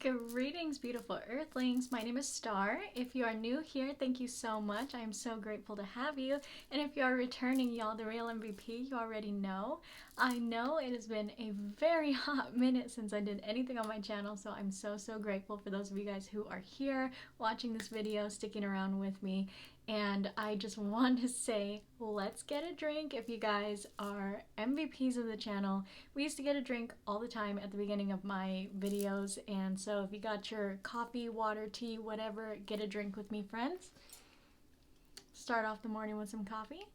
Greetings, beautiful Earthlings. My name is Star. If you are new here, thank you so much. I am so grateful to have you. And if you are returning, y'all, the real MVP, you already know. I know it has been a very hot minute since I did anything on my channel, so I'm so grateful for those of you guys who are here watching this video, sticking around with me. And I just want to say, let's get a drink if you guys are MVPs of the channel. We used to get a drink all the time at the beginning of my videos, and so if you got your coffee, water, tea, whatever, get a drink with me, friends. Start off the morning with some coffee.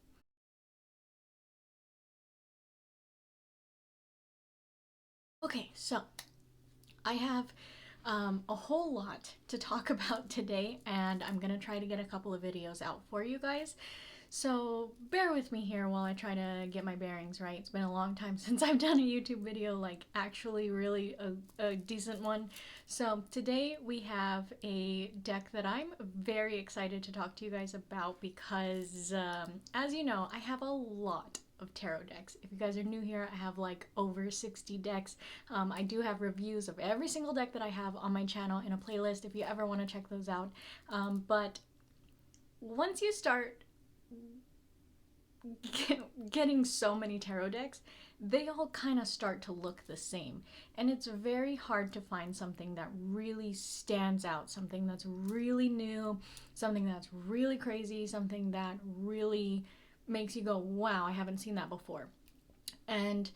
Okay, so I have a whole lot to talk about today, and I'm gonna try to get a couple of videos out for you guys. So bear with me here while I try to get my bearings right. It's been a long time since I've done a YouTube video, like actually really a decent one. So today we have a deck that I'm very excited to talk to you guys about because as you know, I have a lot of tarot decks. If you guys are new here, I have like over 60 decks. I do have reviews of every single deck that I have on my channel in a playlist if you ever want to check those out. But once you start getting so many tarot decks, they all kind of start to look the same, and it's very hard to find something that really stands out, something that's really new, something that's really crazy, something that really makes you go, wow, I haven't seen that before. And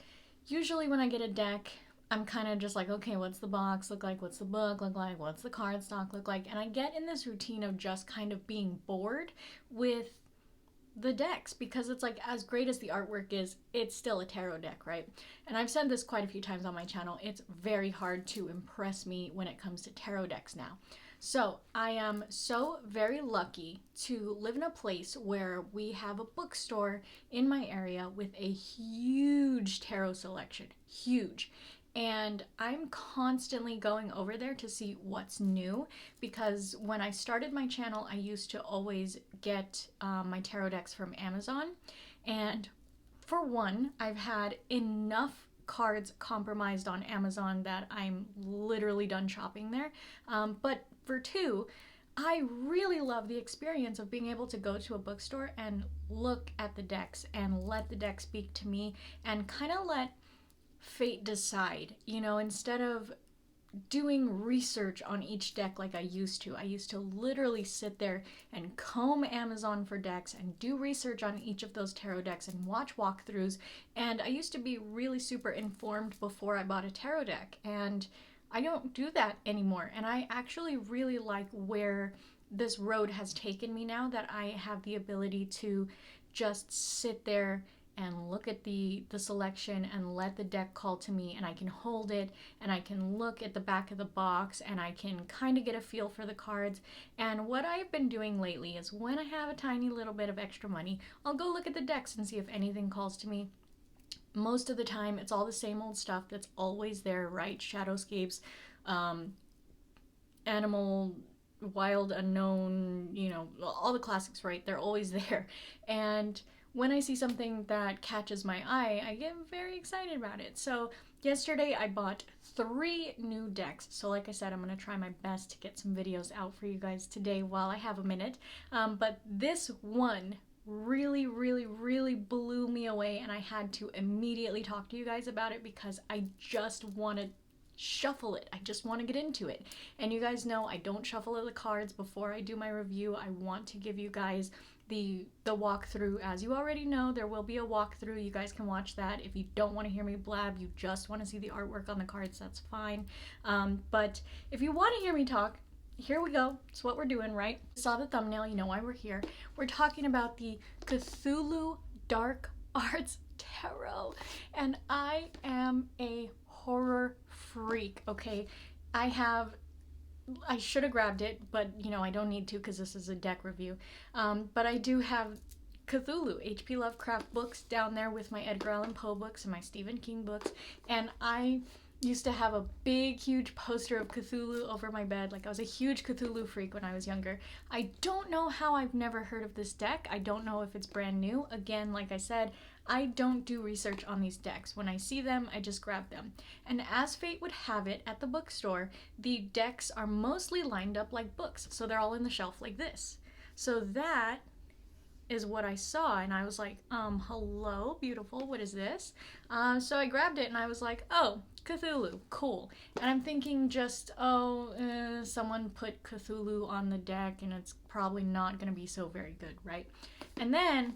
usually when I get a deck, I'm kind of just like, okay, what's the box look like? What's the book look like? What's the cardstock look like? And I get in this routine of just kind of being bored with the decks, because it's like, as great as the artwork is, it's still a tarot deck, right? And I've said this quite a few times on my channel, it's very hard to impress me when it comes to tarot decks now. So I am so very lucky to live in a place where we have a bookstore in my area with a huge tarot selection, huge. And I'm constantly going over there to see what's new, because when I started my channel, I used to always get my tarot decks from Amazon. And for one, I've had enough cards compromised on Amazon that I'm literally done shopping there. But for two, I really love the experience of being able to go to a bookstore and look at the decks and let the deck speak to me and kind of let fate decide, you know, instead of doing research on each deck like I used to. I used to literally sit there and comb Amazon for decks and do research on each of those tarot decks and watch walkthroughs, and I used to be really super informed before I bought a tarot deck, and I don't do that anymore. And I actually really like where this road has taken me now, that I have the ability to just sit there and look at the selection and let the deck call to me, and I can hold it and I can look at the back of the box and I can kind of get a feel for the cards. And what I've been doing lately is, when I have a tiny little bit of extra money, I'll go look at the decks and see if anything calls to me. Most of the time it's all the same old stuff that's always there, right? Shadowscapes, animal, wild, unknown, you know, all the classics, right? They're always there. And when I see something that catches my eye, I get very excited about it. So yesterday I bought 3 new decks. So like I said, I'm going to try my best to get some videos out for you guys today while I have a minute. But this one really blew me away, and I had to immediately talk to you guys about it because I just want to shuffle it. I just want to get into it. And you guys know I don't shuffle the cards before I do my review. I want to give you guys the walkthrough. As you already know, there will be a walkthrough. You guys can watch that. If you don't want to hear me blab, you just want to see the artwork on the cards, that's fine. But if you want to hear me talk, here we go. It's what we're doing, right? You saw the thumbnail, you know why we're here. We're talking about the Cthulhu Dark Arts Tarot, and I am a horror freak, okay? I should have grabbed it, but you know, I don't need to because this is a deck review. But I do have Cthulhu, H.P. Lovecraft books down there with my Edgar Allan Poe books and my Stephen King books, and I used to have a big, huge poster of Cthulhu over my bed. Like, I was a huge Cthulhu freak when I was younger. I don't know how I've never heard of this deck. I don't know if it's brand new. Again, like I said, I don't do research on these decks. When I see them, I just grab them. And as fate would have it, at the bookstore, the decks are mostly lined up like books. So they're all in the shelf like this. So that is what I saw, and I was like, hello, beautiful, what is this? So I grabbed it and I was like, oh, Cthulhu, cool. And I'm thinking just, someone put Cthulhu on the deck and it's probably not gonna be so very good, right? And then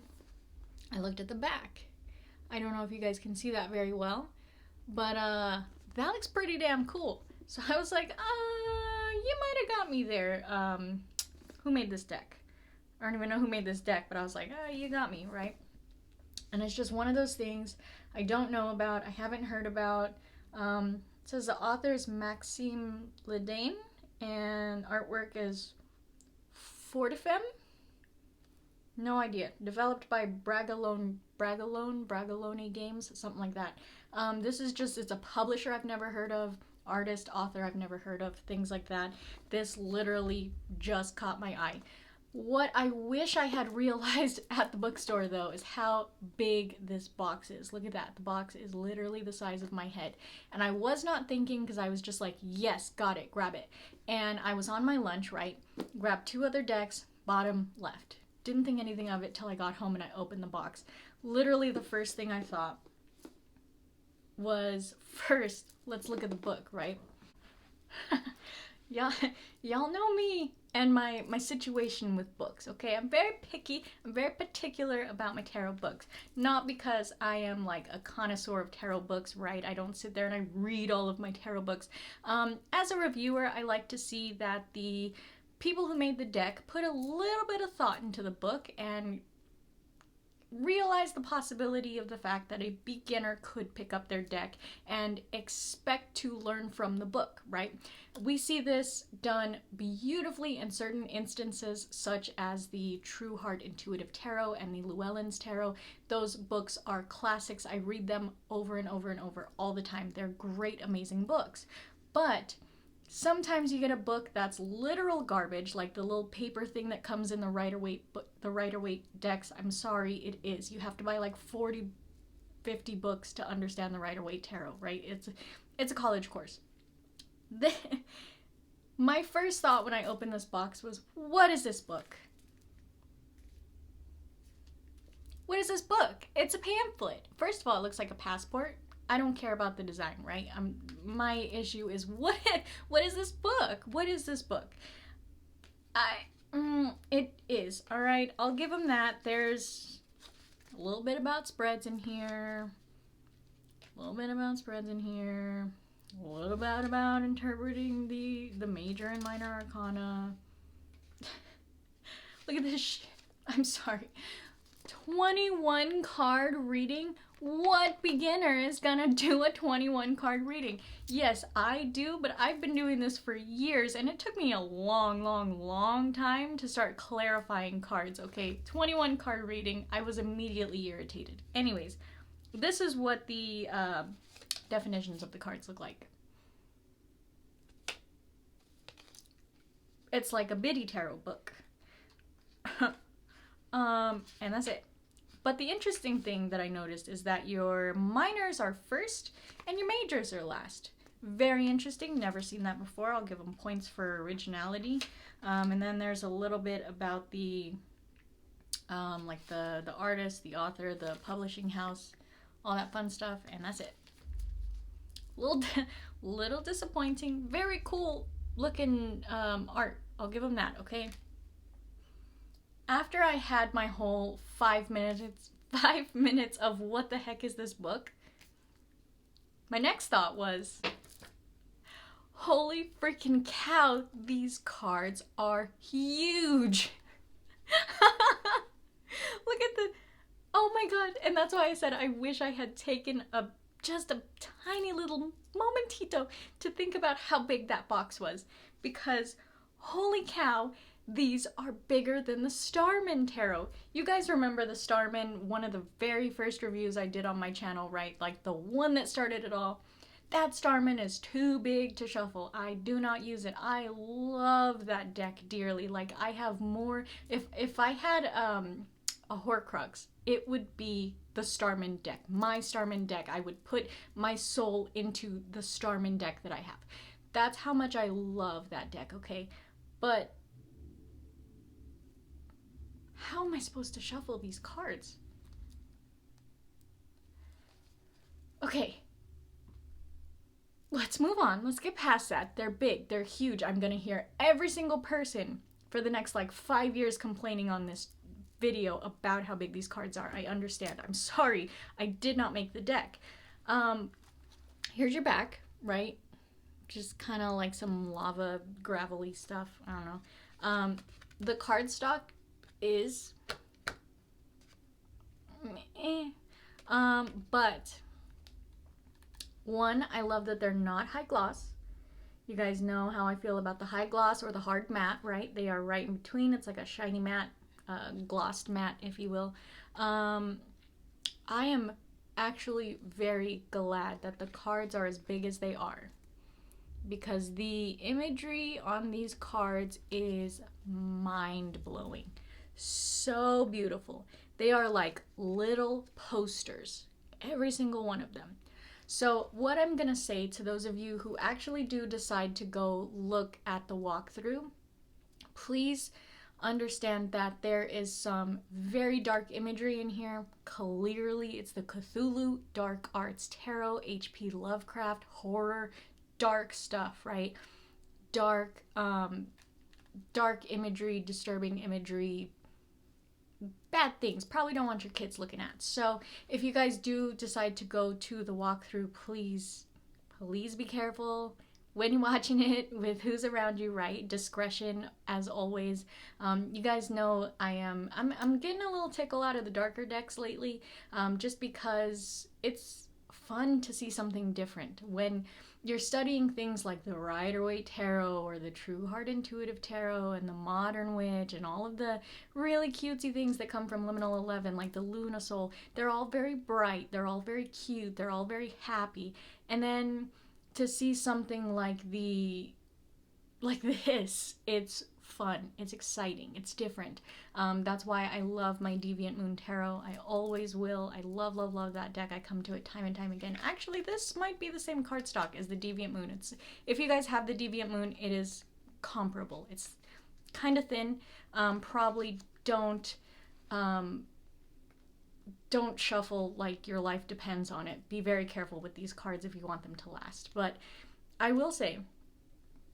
I looked at the back. I don't know if you guys can see that very well, but that looks pretty damn cool. So I was like, you might have got me there. Who made this deck? I don't even know who made this deck, but I was like, you got me, right? And it's just one of those things I don't know about, I haven't heard about. It says the author is Maxime Ledane, and artwork is Fortifem? No idea. Developed by Bragalone Games, something like that. This is just, it's a publisher I've never heard of, artist, author I've never heard of, things like that. This literally just caught my eye. What I wish I had realized at the bookstore, though, is how big this box is. Look at that. The box is literally the size of my head. And I was not thinking, because I was just like, yes, got it, grab it. And I was on my lunch, right? Grabbed 2 other decks, bottom left. Didn't think anything of it till I got home and I opened the box. Literally the first thing I thought was, first, let's look at the book, right? Y'all know me and my situation with books, okay? I'm very picky, I'm very particular about my tarot books. Not because I am like a connoisseur of tarot books, right? I don't sit there and I read all of my tarot books. As a reviewer, I like to see that the people who made the deck put a little bit of thought into the book and realize the possibility of the fact that a beginner could pick up their deck and expect to learn from the book, right? We see this done beautifully in certain instances, such as the True Heart Intuitive Tarot and the Llewellyn's Tarot. Those books are classics. I read them over and over and over all the time. They're great, amazing books. But sometimes you get a book that's literal garbage, like the little paper thing that comes in the Rider-Waite decks. I'm sorry, it is. You have to buy like 40, 50 books to understand the Rider-Waite Tarot, right? It's a college course. My first thought when I opened this box was, what is this book? What is this book? It's a pamphlet. First of all, it looks like a passport. I don't care about the design, right? My issue is what is this book? What is this book? It is, all right? I'll give them that. There's a little bit about spreads in here. A little bit about spreads in here. A little bit about interpreting the major and minor arcana. Look at this shit. I'm sorry. 21 card reading? What beginner is gonna do a 21 card reading? Yes, I do, but I've been doing this for years and it took me a long time to start clarifying cards, okay? 21 card reading, I was immediately irritated. Anyways, this is what the definitions of the cards look like. It's like a Biddy Tarot book. And that's it. But the interesting thing that I noticed is that your minors are first and your majors are last. Very interesting. Never seen that before. I'll give them points for originality. And then there's a little bit about the like the artist, the author, the publishing house, all that fun stuff, and that's it. Little disappointing. Very cool looking art. I'll give them that, okay? After I had my whole 5 minutes of what the heck is this book, my next thought was, holy freaking cow, these cards are huge. Look at the, oh my god. And that's why I said I wish I had taken just a tiny little momentito to think about how big that box was, because holy cow, these are bigger than the Starman Tarot. You guys remember the Starman, one of the very first reviews I did on my channel, right? Like the one that started it all. That Starman is too big to shuffle. I do not use it. I love that deck dearly. Like I have more, if I had a Horcrux, it would be the Starman deck, my Starman deck. I would put my soul into the Starman deck that I have. That's how much I love that deck, okay? But how am I supposed to shuffle these cards? Okay. Let's move on. Let's get past that. They're big. They're huge. I'm going to hear every single person for the next like 5 years complaining on this video about how big these cards are. I understand. I'm sorry. I did not make the deck. Here's your back, right? Just kind of like some lava gravelly stuff. I don't know. The cardstock is but one, I love that they're not high gloss. You guys know how I feel about the high gloss or the hard matte, right? They are right in between. It's like a shiny matte, glossed matte, if you will. I am actually very glad that the cards are as big as they are, because the imagery on these cards is mind-blowing. So beautiful. They are like little posters, every single one of them. So what I'm gonna say to those of you who actually do decide to go look at the walkthrough, please understand that there is some very dark imagery in here. Clearly, it's the Cthulhu Dark Arts Tarot, H.P. Lovecraft, horror, dark stuff, right? Dark imagery, disturbing imagery, bad things. Probably don't want your kids looking at. So if you guys do decide to go to the walkthrough, please be careful when you're watching it with who's around you, right? Discretion, as always. You guys know I'm getting a little tickle out of the darker decks lately, just because it's fun to see something different. When you're studying things like the Rider-Waite Tarot or the True Heart Intuitive Tarot and the Modern Witch and all of the really cutesy things that come from Liminal 11, like the Luna Soul, they're all very bright, they're all very cute, they're all very happy. And then to see something like this, it's fun, it's exciting, it's different. That's why I love my Deviant Moon Tarot. I always will. I love that deck. I come to it time and time again. Actually, this might be the same cardstock as the Deviant Moon. If you guys have the Deviant Moon, it is comparable. It's kind of thin. Probably don't shuffle like your life depends on it. Be very careful with these cards if you want them to last. But I will say,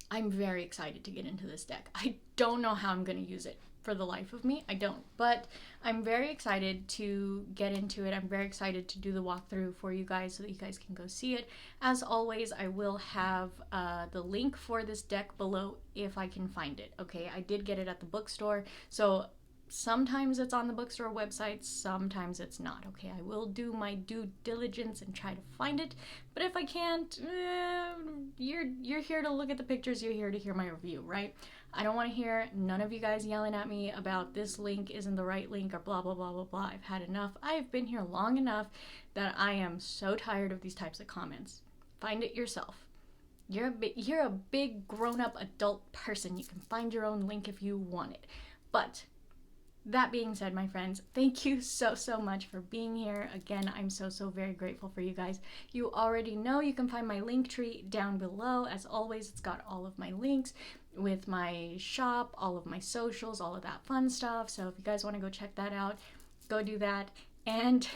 I'm very excited to get into this deck. I don't know how I'm going to use it for the life of me. I don't. But I'm very excited to get into it. I'm very excited to do the walkthrough for you guys so that you guys can go see it. As always, I will have the link for this deck below if I can find it. Okay, I did get it at the bookstore. So sometimes it's on the bookstore website, sometimes it's not. Okay, I will do my due diligence and try to find it, but if I can't, you're here to look at the pictures, you're here to hear my review, right? I don't want to hear none of you guys yelling at me about this link isn't the right link or blah blah blah blah blah. I've had enough. I've been here long enough that I am so tired of these types of comments. Find it yourself. You're a big grown-up adult person. You can find your own link if you want it. But that being said, my friends, thank you so much for being here. Again, I'm so very grateful for you guys. You already know you can find my link tree down below. As always, it's got all of my links with my shop, all of my socials, all of that fun stuff. So if you guys want to go check that out, go do that. And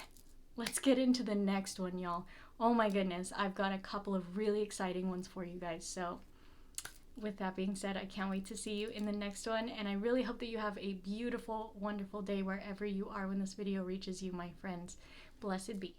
let's get into the next one, y'all. Oh my goodness, I've got a couple of really exciting ones for you guys. So with that being said, I can't wait to see you in the next one, and I really hope that you have a beautiful, wonderful day wherever you are when this video reaches you, my friends. Blessed be.